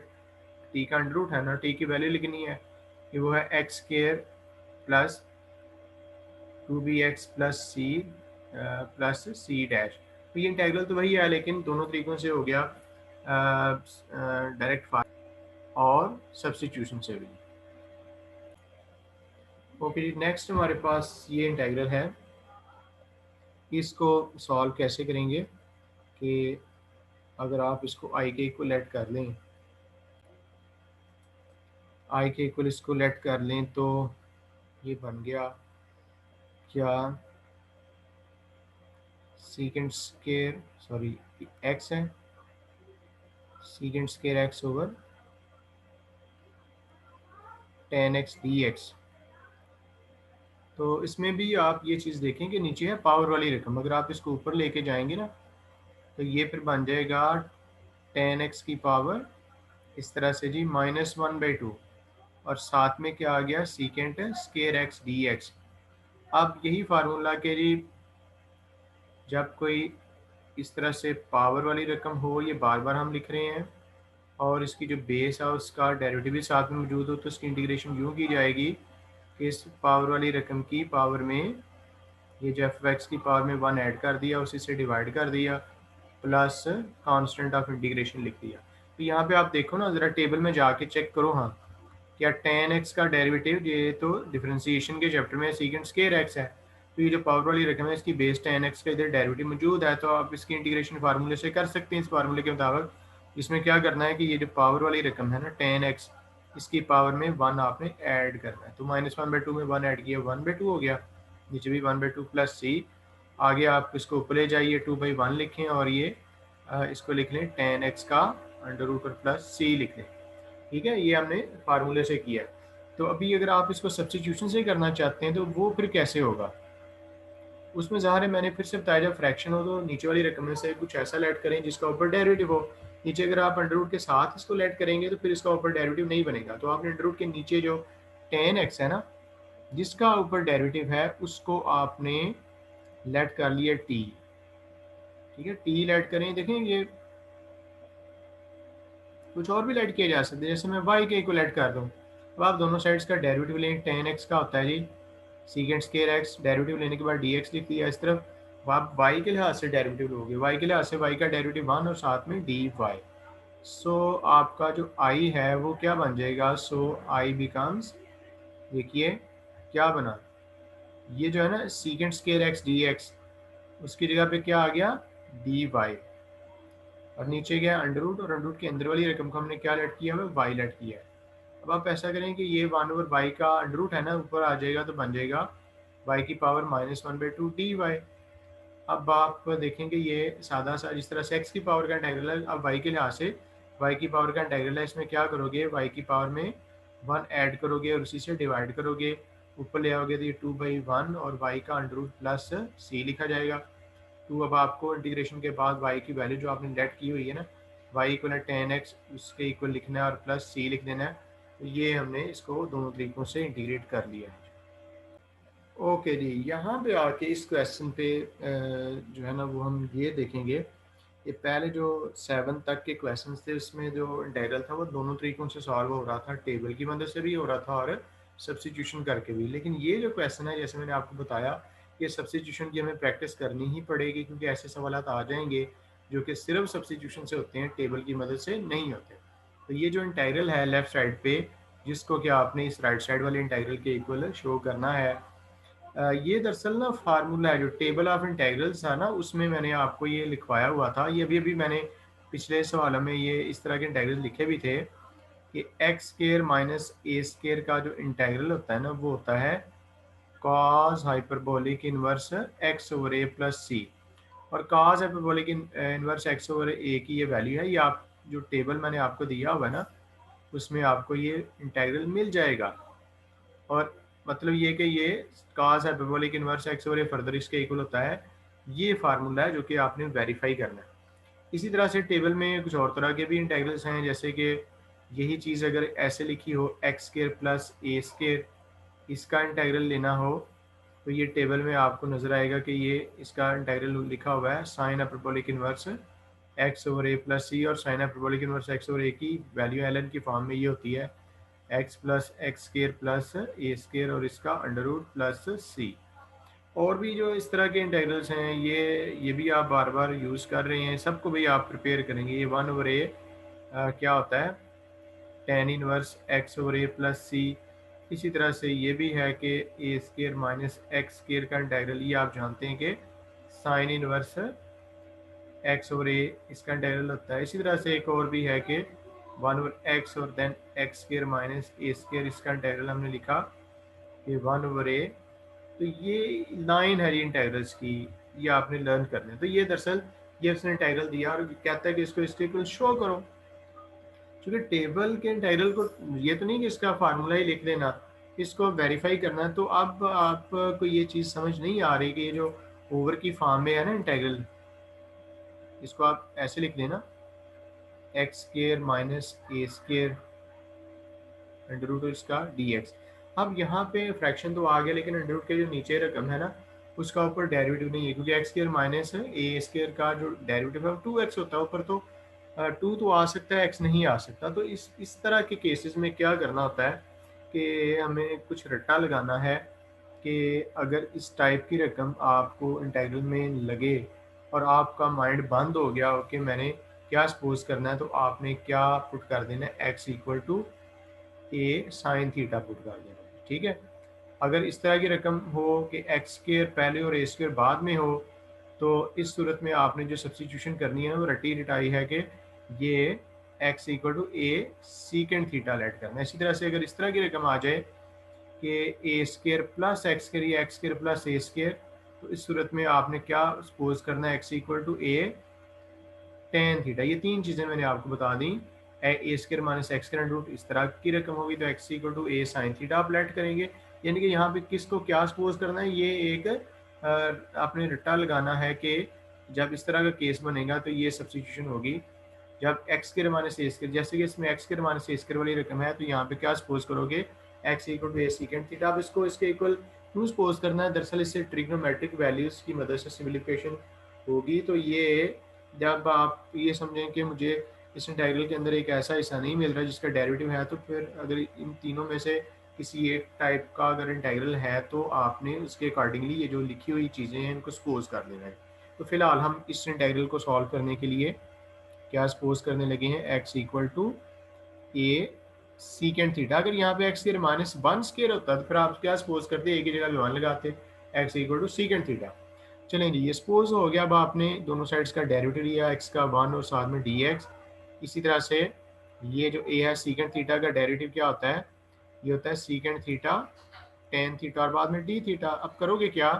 टी का अंडर रूट है ना, टी की वैल्यू लिखनी है कि वो है x square plus 2bx plus C plus C dash. तो ये इंटेग्रल तो वही है, लेकिन दोनों तरीक़ों से हो गया, डायरेक्ट और सब्स्टिट्यूशन से भी। ओके जी, नेक्स्ट हमारे पास ये इंटेग्रल है। इसको सॉल्व कैसे करेंगे कि अगर आप इसको आई के इक्वल लेट कर लें, आई के इक्वल इसको लेट कर लें, तो ये बन गया क्या, सीकेंड स्केयर, सॉरी एक्स है, सीकेंड square x over ten x D x. तो इसमें भी आप ये चीज़ देखें कि नीचे है पावर वाली रकम, अगर आप इसको ऊपर लेके जाएंगे ना, तो ये फिर बन जाएगा टेन एक्स की पावर इस तरह से जी -1/2, और साथ में क्या आ गया, secant square x D x. अब यही फार्मूला के जी, जब कोई इस तरह से पावर वाली रकम हो, ये बार बार हम लिख रहे हैं, और इसकी जो बेस है उसका डेरिवेटिव भी साथ में मौजूद हो, तो इसकी इंटीग्रेशन यूँ की जाएगी कि इस पावर वाली रकम की पावर में ये जो एफ एक्स की पावर में 1 ऐड कर दिया, उसी से डिवाइड कर दिया, प्लस कांस्टेंट ऑफ इंटीग्रेशन लिख दिया। तो यहाँ पे आप देखो ना, ज़रा टेबल में जाके चेक करो, हाँ क्या tan x का डेरिवेटिव, ये तो डिफरेंशिएशन के चैप्टर में सीकेंड स्केयर x है, तो ये जो पावर वाली रकम है इसकी बेस tan x का इधर डेरिवेटिव मौजूद है, तो आप इसकी इंटीग्रेशन फार्मूले से कर सकते हैं। इस फार्मूले के मुताबिक इसमें क्या करना है कि ये जो पावर वाली रकम है ना tan x, इसकी पावर में 1 आपने ऐड करना है। तो -1/2 में 1 ऐड किया, 1/2 हो गया, नीचे भी 1/2 प्लस सी। आगे आप इसको ऊपर ले जाइए, 2/1 लिखें, और ये इसको लिख लें tan x का अंडर रूट और प्लस सी लिख लें। ठीक है, ये हमने फार्मूले से किया है। तो अभी अगर आप इसको सब्स्टिट्यूशन से करना चाहते हैं तो वो फिर कैसे होगा, उसमें ज़ाहिर है मैंने फिर से बताया, जब फ्रैक्शन हो तो नीचे वाली रकम में से कुछ ऐसा लेट करें जिसका ऊपर डेरिवेटिव हो। नीचे अगर आप अंडर रूट के साथ इसको लेट करेंगे तो फिर इसका ऊपर डेरिवेटिव नहीं बनेगा। तो आपने अंडर रूट के नीचे जो tan x है ना, जिसका ऊपर डेरिवेटिव है, उसको आपने लेट कर लिया t। ठीक है, t लेट करें, देखें ये कुछ और भी लेट किया जा सकता है, जैसे मैं y के इक्वल लेट कर दूँ। अब आप दोनों साइड्स का डेरिवेटिव लें, tan x का होता है जी सीकेंड स्केयर x, डेरिवेटिव लेने के बाद dx लिख दिया इस तरफ। अब आप y के लिहाज से डेरिवेटिव लोगे, y के लिहाज से y का डेरिवेटिव 1 और साथ में dy। सो आपका जो i है वो क्या बन जाएगा, सो i बिकम्स, देखिए क्या बना, ये जो है ना सीकेंड स्केयर x dx, उसकी जगह पे क्या आ गया, dy, और नीचे गया अंडर रूट, और अंडर रूट के अंदर वाली रकम को हमने क्या लेट किया है, y लेट किया है। अब आप ऐसा करें कि ये 1/y का अंडर रूट है ना, ऊपर आ जाएगा, तो बन जाएगा y की पावर -1/2 dy। अब आप देखेंगे ये सादा सा, जिस तरह से x की पावर का इंटेग्रल है, अब y के लिहाज से y की पावर का इंटेग्रल है, इसमें क्या करोगे, y की पावर में 1 ऐड करोगे और उसी से डिवाइड करोगे, ऊपर ले आओगे तो ये 2/1 और y का अंडर रूट प्लस c लिखा जाएगा। तो अब आपको इंटीग्रेशन के बाद y की वैल्यू जो आपने लेट की हुई है ना, y इक्वल है tan x, उसके इक्वल लिखना है और प्लस c लिख देना है। तो ये हमने इसको दोनों तरीक़ों से इंटीग्रेट कर लिया है। ओके जी, यहाँ पे आके इस क्वेश्चन पे जो है ना वो हम ये देखेंगे कि पहले जो 7 तक के क्वेश्चन थे उसमें जो इंटीग्रल था वो दोनों तरीक़ों से सॉल्व हो रहा था, टेबल की मदद से भी हो रहा था और सब्स्टिट्यूशन करके भी। लेकिन ये जो क्वेश्चन है, जैसे मैंने आपको बताया, ये सब्स्टिट्यूशन की हमें प्रैक्टिस करनी ही पड़ेगी, क्योंकि ऐसे सवाल आ जाएंगे जो कि सिर्फ सब्स्टिट्यूशन से होते हैं, टेबल की मदद से नहीं होते। तो ये जो इंटीग्रल है लेफ़्ट साइड पे, जिसको कि आपने इस राइट साइड वाले इंटीग्रल के इक्वल शो करना है, ये दरअसल ना फार्मूला है, जो टेबल ऑफ इंटीग्रल्स है ना, उसमें मैंने आपको ये लिखवाया हुआ था। ये अभी मैंने पिछले सवालों में ये इस तरह के इंटीग्रल लिखे भी थे कि एक्स स्क्वायर माइनस ए स्क्वायर का जो इंटीग्रल होता है ना, वो होता है cos hyperbolic inverse x over a plus c, और cos hyperbolic inverse x over a की ये वैल्यू है। ये आप जो टेबल मैंने आपको दिया हुआ है ना, उसमें आपको ये इंटीग्रल मिल जाएगा। और मतलब ये कि ये cos hyperbolic inverse x over a further इसके इक्वल होता है। ये फार्मूला है जो कि आपने वेरीफाई करना है। इसी तरह से टेबल में कुछ और तरह के भी इंटीग्रल्स हैं, जैसे कि यही चीज़ अगर ऐसे लिखी हो x square plus a square, इसका इंटीग्रल लेना हो तो ये टेबल में आपको नज़र आएगा कि ये इसका इंटीग्रल लिखा हुआ है sine hyperbolic inverse x over a plus c, और sine hyperbolic inverse x over a की वैल्यू एल की फॉर्म में ये होती है x plus x square plus a square और इसका अंडर रूट प्लस सी। और भी जो इस तरह के इंटीग्रल्स हैं ये भी आप बार बार यूज़ कर रहे हैं, सबको भी आप प्रिपेयर करेंगे। ये वन ओवर ए क्या होता है tan inverse x over a plus सी। इसी तरह से ये भी है कि ए स्केयर माइनस एक्स स्केयर का इंटीग्रल, ये आप जानते हैं कि sine inverse x over a इसका इंटीग्रल होता है। इसी तरह से एक और भी है कि वन ओवर एक्स और then x square minus a square, इसका इंटीग्रल हमने लिखा कि वन ओवर ए। तो ये लाइन है इंटीग्रल्स की, ये आपने लर्न करने। तो ये दरअसल ये उसने इंटीग्रल दिया और कहता है कि इसको इसके इक्वल शो करो। क्योंकि टेबल के इंटीग्रल को ये तो नहीं कि इसका फार्मूला ही लिख देना, इसको वेरीफाई करना है। तो अब आपको ये चीज़ समझ नहीं आ रही कि ये जो ओवर की फॉर्म में है ना इंटीग्रल, इसको आप ऐसे लिख देना x square minus a square under root इसका डी एक्स। अब यहाँ पे फ्रैक्शन तो आ गया, लेकिन अंडर रूट के जो नीचे रकम है ना, उसका ऊपर डेरिवेटिव नहीं है, क्योंकि x square minus a square का जो डेरिवेटिव है वो 2x होता है। ऊपर तो 2 तो आ सकता है, x नहीं आ सकता। तो इस तरह के केसेस में क्या करना होता है कि हमें कुछ रट्टा लगाना है कि अगर इस टाइप की रकम आपको इंटीग्रल में लगे और आपका माइंड बंद हो गया हो कि मैंने क्या सपोज करना है, तो आपने क्या पुट कर देना है, x equal to A sine theta put कर देना है। ठीक है, अगर इस तरह की रकम हो कि एक्स स्क्वायर पहले और ए स्क्वायर बाद में हो, तो इस सूरत में आपने जो सब्स्टिट्यूशन करनी है वो रटी रटाई है कि ये X equal to A secant theta let करना है। इसी तरह से अगर इस तरह की रकम आ जाए कि a square plus x square या x square plus a square, तो इस सूरत में आपने क्या सपोज करना है, x equal to a tan theta. ये तीन चीज़ें मैंने आपको बता दी। A square minus x square root इस तरह की रकम होगी तो x equal to A sine theta आप लेट करेंगे। यानी कि यहाँ पे किसको क्या सपोज करना है, ये एक आपने रट्टा लगाना है कि जब इस तरह का केस बनेगा तो ये सब्स्टिट्यूशन होगी। जब एक्स स्क्वायर माइनस ए स्क्वायर, जैसे कि इसमें एक्स स्क्वायर माइनस ए स्क्वायर वाली रकम है, तो यहाँ पे क्या सपोज करोगे, X equal to A secant theta. अब इसको इसके इक्वल क्यों सपोज करना है, दरअसल इससे ट्रिग्नोमेट्रिक वैल्यूज़ की मदद से सिम्प्लिफिकेशन होगी। तो ये जब आप ये समझें कि मुझे इस इंटीग्रल के अंदर एक ऐसा हिस्सा नहीं मिल रहा जिसका डेरिवेटिव है, तो फिर अगर इन तीनों में से किसी एक टाइप का अगर इंटीग्रल है तो आपने उसके अकॉर्डिंगली ये जो लिखी हुई चीज़ें हैं इनको सपोज कर देना है। तो फिलहाल हम इस इंटीग्रल को सॉल्व करने के लिए क्या सपोज करने लगे हैं, X equal to A secant theta. अगर यहाँ पे X square minus one square होता तो फिर आप क्या सपोज करते, ए की जगह वन लगाते, X equal to secant theta. चलें जी, ये सपोज हो गया। अब आपने दोनों साइड्स का डेरिवेटिव लिया, एक्स का वन और साथ में डी एक्स। इसी तरह से ये जो ए है सीकेंड थीटा का डेरिवेटिव क्या होता है, ये होता है सीकेंड थीटा टेन थीटा और बाद में डी थीटा। अब करोगे क्या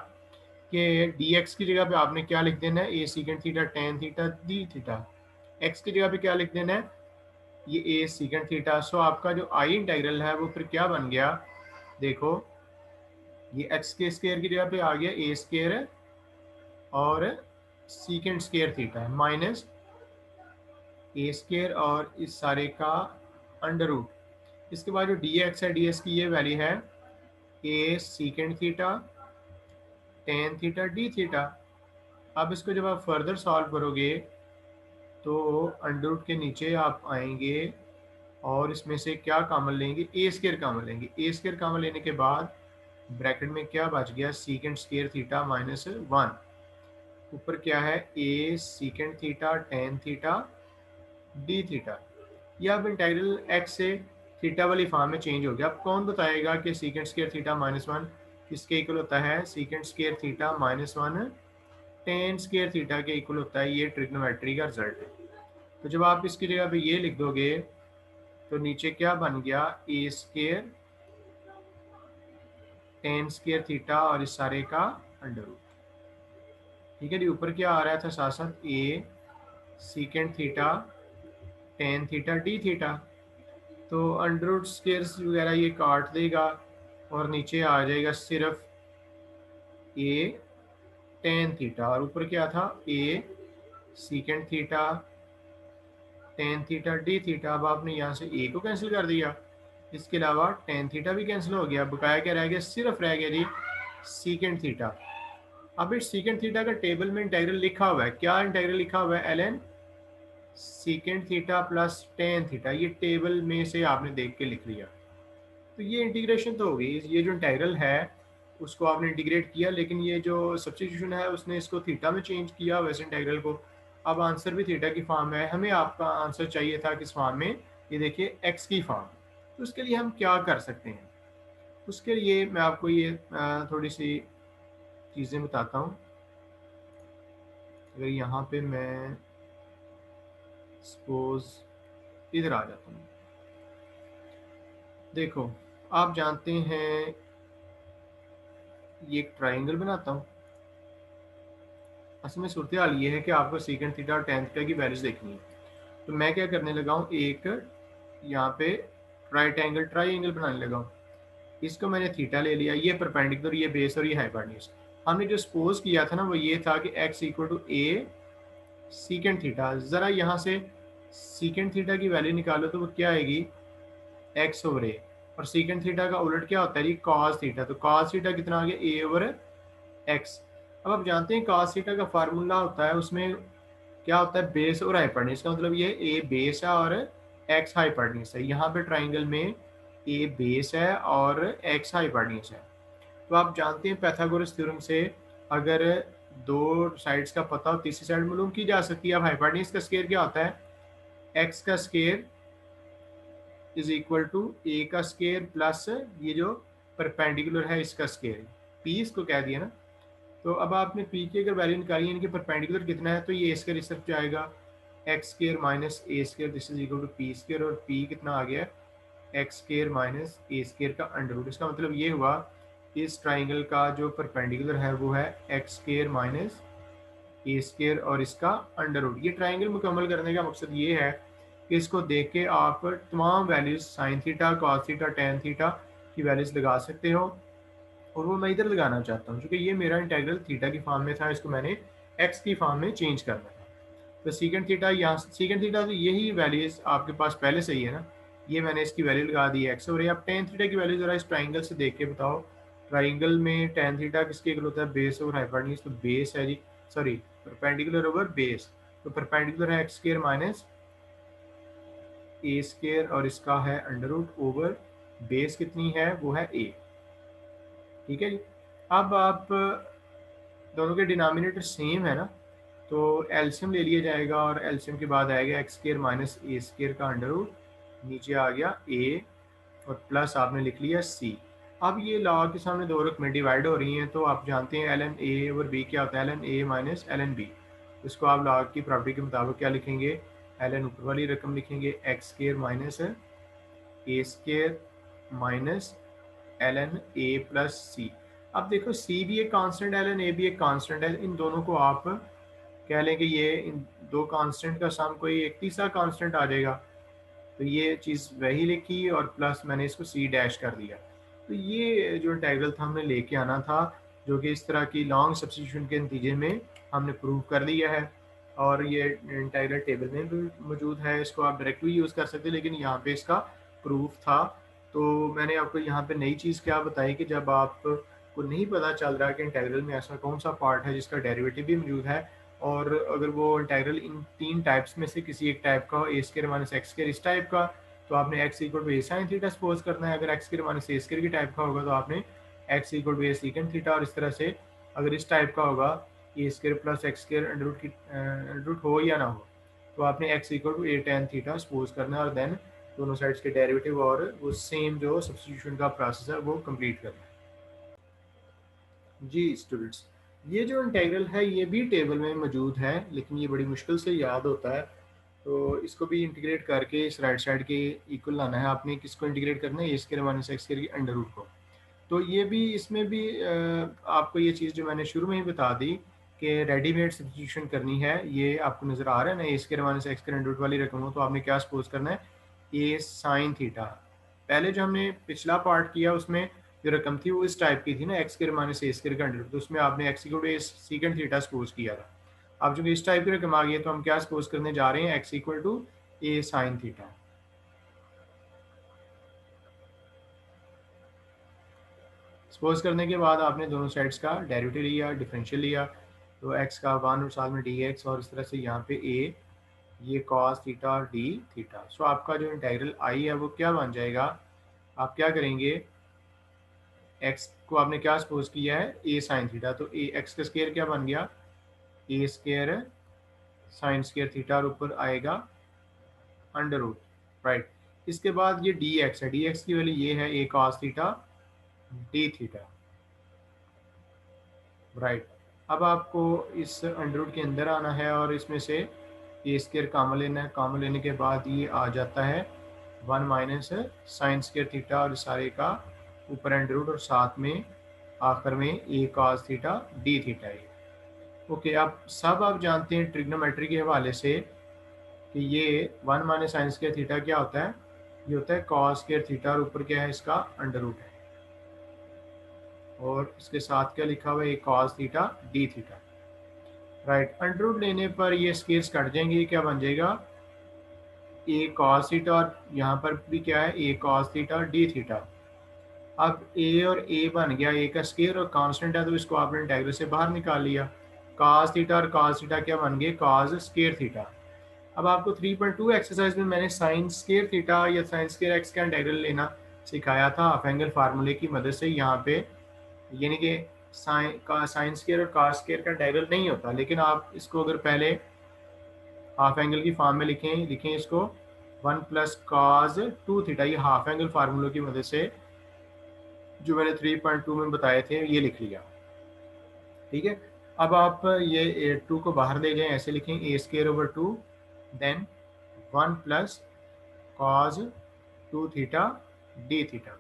कि डी एक्स की जगह पे आपने क्या लिख देना है, a secant theta tan theta d theta. X की जगह पे क्या लिख देना है, ये ए सीकेंड थीटा। सो आपका जो आई इंटीग्रल है वो फिर क्या बन गया, देखो ये एक्स के स्क्वायर की जगह पे आ गया ए स्क्वायर और सीकेंड स्क्वायर थीटा माइनस ए स्क्वायर और इस सारे का अंडर रूट। इसके बाद जो डी एक्स है, डी एक्स की ये वैल्यू है a secant theta tan theta d theta. अब इसको जब आप फर्दर सॉल्व करोगे तो अंडर रूट के नीचे आप आएंगे और इसमें से क्या कॉमन लेंगे, ए स्क्वायर कॉमन लेंगे। ए स्क्वायर कॉमन लेने के बाद ब्रैकेट में क्या बच गया, secant square theta minus one. ऊपर क्या है, a secant theta tan theta d theta. यह अब इंटीग्रल एक्स से थीटा वाली फॉर्म में चेंज हो गया। अब कौन बताएगा कि secant square theta minus one किसके इक्वल होता है, secant square theta minus one tan square theta के इक्वल होता है। ये ट्रिग्नोमेट्री का रिजल्ट है। तो जब आप इसकी जगह पे ये लिख दोगे तो नीचे क्या बन गया, a square ten square theta और इस सारे का अंडर रूट। ठीक है जी, ऊपर क्या आ रहा था साथ साथ, a secant theta tan theta d theta. तो अंडर रूट स्क्वायर्स वगैरह ये काट देगा और नीचे आ जाएगा सिर्फ ए टेन थीटा, और ऊपर क्या था, a secant theta tan theta d theta. अब आपने यहाँ से ए को कैंसिल कर दिया, इसके अलावा टेन थीटा भी कैंसिल हो गया, बकाया क्या रह गया, सिर्फ रह गया जी सीकेंड थीटा। अब इस सीकेंड थीटा का टेबल में इंटेग्रल लिखा हुआ है, क्या इंटेग्रल लिखा हुआ है, ln secant theta plus ten theta. ये टेबल में से आपने देख के लिख लिया, तो ये इंटीग्रेशन तो होगी, ये जो इंटेग्रल है उसको आपने इंटीग्रेट किया, लेकिन ये जो सब्स्टिट्यूशन है उसने इसको थीटा में चेंज किया वैसे इंटेग्रल को। अब आंसर भी थीटा की फॉर्म में है, हमें आपका आंसर चाहिए था किस फॉर्म में, ये देखिए एक्स की फॉर्म। तो उसके लिए हम क्या कर सकते हैं, उसके लिए मैं आपको ये थोड़ी सी चीज़ें बताता हूँ। अगर यहाँ पे मैं सपोज इधर आ जाता हूँ, देखो आप जानते हैं ये एक ट्राइंगल बनाता हूँ। असल में सूरत हाल ये है कि आपको सीकेंड थीटा और टेन थीटा की वैल्यूज देखनी है। तो मैं क्या करने लगा हूँ, एक यहाँ पे राइट एंगल ट्राइंगल बनाने लगा हूँ। इसको मैंने थीटा ले लिया, ये परपेंडिकुलर, ये बेस और ये हाइपोटेन्यूज। हमने जो सपोज किया था ना वो ये था कि x equal to A secant theta. ज़रा यहाँ से सीकेंड थीटा की वैल्यू निकालो तो वो क्या आएगी, x ओवर ए। और सीकेंड थीटा का उलट क्या होता है जी, कॉस थीटा। तो कॉस थीटा कितना आ गया, ए ओवर एक्स। अब आप जानते हैं कॉस थीटा का फार्मूला होता है, उसमें क्या होता है, बेस और हाइपोटेन्यूज। का मतलब ये ए बेस है और एक्स हाइपोटेन्यूज है। यहाँ पे ट्राइंगल में ए बेस है और एक्स हाइपोटेन्यूज है। तो आप जानते हैं पैथागोरस थ्योरम से अगर दो साइड्स का पता हो तीसरी साइड मालूम की जा सकती है। अब हाइपोटेन्यूज का स्क्वायर क्या होता है, एक्स का स्क्वायर इज इक्वल टू ए का स्क्वायर प्लस ये जो परपेंडिकुलर है इसका स्क्वायर, पी इसको कह दिया ना। तो अब आपने पी की अगर वैल्यू निकाली यानी कि परपेंडिकुलर कितना है, तो ये स्क्वायर इस तरफ जाएगा, X square minus A square, this is equal to P square. और पी कितना आ गया, एक्स स्क्वायर माइनस ए स्क्वायर का अंडर रूट। इसका मतलब ये हुआ इस ट्राइंगल का जो परपेंडिकुलर है वो है एक्स स्क्वायर माइनस ए स्क्वायर और इसका अंडर रूट। ये ट्राइंगल मुकम्मल करने का मकसद ये है कि इसको देख के आप तमाम values sine theta cos theta tan theta की वैल्यूज लगा सकते हो। और वो मैं इधर लगाना चाहता हूँ क्योंकि ये मेरा इंटेग्रल थीटा की फॉर्म में था, इसको मैंने एक्स की फॉर्म में चेंज करना था। तो सीकेंड थीटा, यहाँ सीकेंड थीटा तो यही वैल्यूज आपके पास पहले से ही है ना, ये मैंने इसकी वैल्यू लगा दी एक्स। और ये आप टेन थीटा की वैल्यू जरा इस ट्राइंगल से देख के बताओ, ट्राइंगल में टेन थीटा किसके इक्वल होता है, बेस और हाइपोटेन्यूज। तो बेस है जी, सॉरी परपेंडिकुलर ओवर बेस। तो परपेंडिकुलर है एक्स स्क्वायर माइनस ए स्क्वायर और इसका है अंडर रूट ओवर बेस कितनी है, वो है ए। ठीक है जी। अब आप दोनों के डिनोमिनेटर सेम है ना, तो एलसीएम ले लिया जाएगा और एलसीएम के बाद आएगा एक्स स्क्वायर माइनस ए स्क्वायर का अंडर रूट, नीचे आ गया ए और प्लस आपने लिख लिया सी। अब ये लॉ के सामने दो रकमें डिवाइड हो रही हैं, तो आप जानते हैं L N A over B क्या होता है, L N A minus L N B. इसको आप लॉ की प्रॉपर्टी के मुताबिक क्या लिखेंगे, एल एन ऊपर वाली रकम लिखेंगे x square minus A square minus L N a plus c. अब देखो सी भी एक कांस्टेंट है, एल एन ए भी एक कांस्टेंट है, इन दोनों को आप कह लें कि ये इन दो कांस्टेंट का सम कोई एक तीसरा कांस्टेंट आ जाएगा। तो ये चीज़ वही लिखी और प्लस मैंने इसको सी डैश कर दिया। तो ये जो इंटेग्रल था हमने लेके आना था, जो कि इस तरह की लॉन्ग सब्स्टिट्यूशन के नतीजे में हमने प्रूव कर लिया है। और ये इंटेग्रल टेबल में भी मौजूद है, इसको आप डायरेक्ट भी यूज़ कर सकते हैं, लेकिन यहाँ पे इसका प्रूफ था। तो मैंने आपको यहाँ पे नई चीज़ क्या बताई कि जब आपको नहीं पता चल रहा कि इंटेग्रल में ऐसा कौन सा पार्ट है जिसका डेरिवेटिव भी मौजूद है, और अगर वो इंटेग्रल इन तीन टाइप्स में से किसी एक टाइप का हो, a square minus x square इस टाइप का, तो आपने x equal to A sine theta suppose करना है। अगर एक्स स्क्वायर माइनस ए स्क्वायर की टाइप का होगा तो आपने x equal to A secant theta. और इस तरह से अगर इस टाइप का होगा a square plus x square under root की अंडर रूट हो या ना हो, तो आपने x equal to a tan theta suppose करना है और देन दोनों साइड्स के डेरिवेटिव और वो सेम जो सब्स्टिट्यूशन का प्रोसेस है वो कंप्लीट करना है। जी स्टूडेंट्स, ये जो इंटेग्रल है ये भी टेबल में मौजूद है, लेकिन ये बड़ी मुश्किल से याद होता है। तो इसको भी इंटीग्रेट करके इस राइट साइड के इक्वल लाना है आपने। किसको इंटीग्रेट करना है, ए स्क्वायर माइनस एक्स स्क्वायर के अंडर रूट को। तो ये भी इसमें भी आपको ये चीज़ जो मैंने शुरू में ही बता दी कि रेडीमेड सब्स्टिट्यूशन करनी है, ये आपको नज़र आ रहा है ना, a square minus x square under root वाली रकम हो तो आपने क्या सपोज करना है, ए साइन थीटा। पहले जो हमने पिछला पार्ट किया उसमें जो रकम थी वो इस टाइप की थी ना, एक्स स्क्वायर माइनस ए स्क्वायर का अंडर रूट, तो उसमें आपने x equal to A secant theta suppose किया था। अब जो इस टाइप की रकम आ गई है तो हम क्या सपोज करने जा रहे हैं, X equal to A sine theta. Suppose करने के बाद आपने दोनों साइड्स का डेरिवेटिव लिया, डिफरेंशियल लिया, तो x का 1 और साथ में dx और इस तरह से यहाँ पे a, ये cos थीटा और d थीटा। सो आपका जो इंटीग्रल i है वो क्या बन जाएगा, आप क्या करेंगे, x को आपने क्या सपोज किया है, a साइन थीटा, तो a x का स्क्वायर क्या बन गया, a square sine square theta और ऊपर आएगा अंडर रूट, राइट। इसके बाद ये dx है, dx की वैल्यू ये है a cos theta d theta, right. अब आपको इस अंडर रूट के अंदर आना है और इसमें से ए स्क्वायर कॉमन लेना है, कॉमन लेने के बाद ये आ जाता है 1 माइनस साइन स्क्वायर थीटा और सारे का ऊपर अंडर रूट और साथ में आखिर में ए कॉस थीटा डी थीटा है। ओके, आप जानते हैं ट्रिग्नोमेट्री के हवाले से कि ये 1 माइनस साइन स्क्वायर थीटा क्या होता है, ये होता है कॉस स्क्वायर थीटा और ऊपर क्या है इसका अंडर रूट है, और इसके साथ क्या लिखा हुआ है, a cos theta d theta, right. Under root लेने पर ये स्केल्स कट जाएंगे, क्या बन जाएगा, ए कॉस थीटा और यहाँ पर भी क्या है, a cos theta d theta. अब ए और ए बन गया, ए का स्केयर और कांस्टेंट है तो इसको आपने इंटीग्रल से बाहर निकाल लिया। कॉस थीटा और कॉस थीटा क्या बन गए, कॉस स्केयर थीटा। अब आपको 3.2 एक्सरसाइज में मैंने साइन स्केयर थीटा या साइन स्केयर एक्स का इंटीग्रल लेना सिखाया था हाफ एंगल फार्मूले की मदद से। यहाँ पे यानी कि साइन स्केयर और कॉस स्केयर का इंटीग्रल नहीं होता, लेकिन आप इसको अगर पहले हाफ एंगल की फॉर्म में लिखें इसको 1 प्लस कॉज 2 थीटा, ये हाफ एंगल फार्मूलों की मदद से जो मैंने 3.2 में बताए थे ये लिख लिया, ठीक है। अब आप ये 2 को बाहर ले जाएं, ऐसे लिखें a square over 2 then 1 plus cos 2 theta d theta.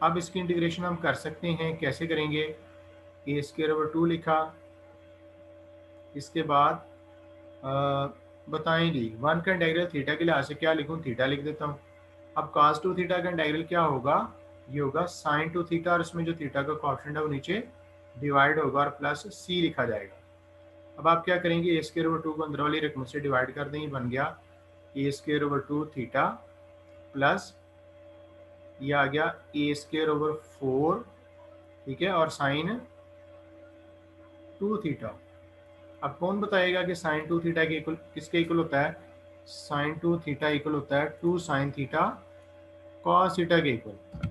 अब इसकी इंटीग्रेशन हम कर सकते हैं, कैसे करेंगे, ए स्केयर ओवर 2 लिखा, इसके बाद बताएंगे 1 का इंटीग्रल थीटा के लिहाज से क्या लिखूं, थीटा लिख देता हूं। अब cos 2 थीटा का इंटीग्रल क्या होगा, ये होगा sin 2 थीटा और इसमें जो थीटा का कोएफिशिएंट है वो नीचे डिवाइड होगा और प्लस c लिखा जाएगा। अब आप क्या करेंगे, ए स्क्वायर ओवर 2 को अंदर वाली रकम से डिवाइड कर दें, बन गया a square over 2 theta plus ये आ गया ए स्क्वायर ओवर 4, ठीक है, और साइन 2 थीटा। अब कौन बताएगा कि साइन 2 थीटा के इक्वल किसके इक्वल होता है, साइन 2 थीटा इक्वल होता है 2 साइन थीटा कॉस थीटा के इक्वल।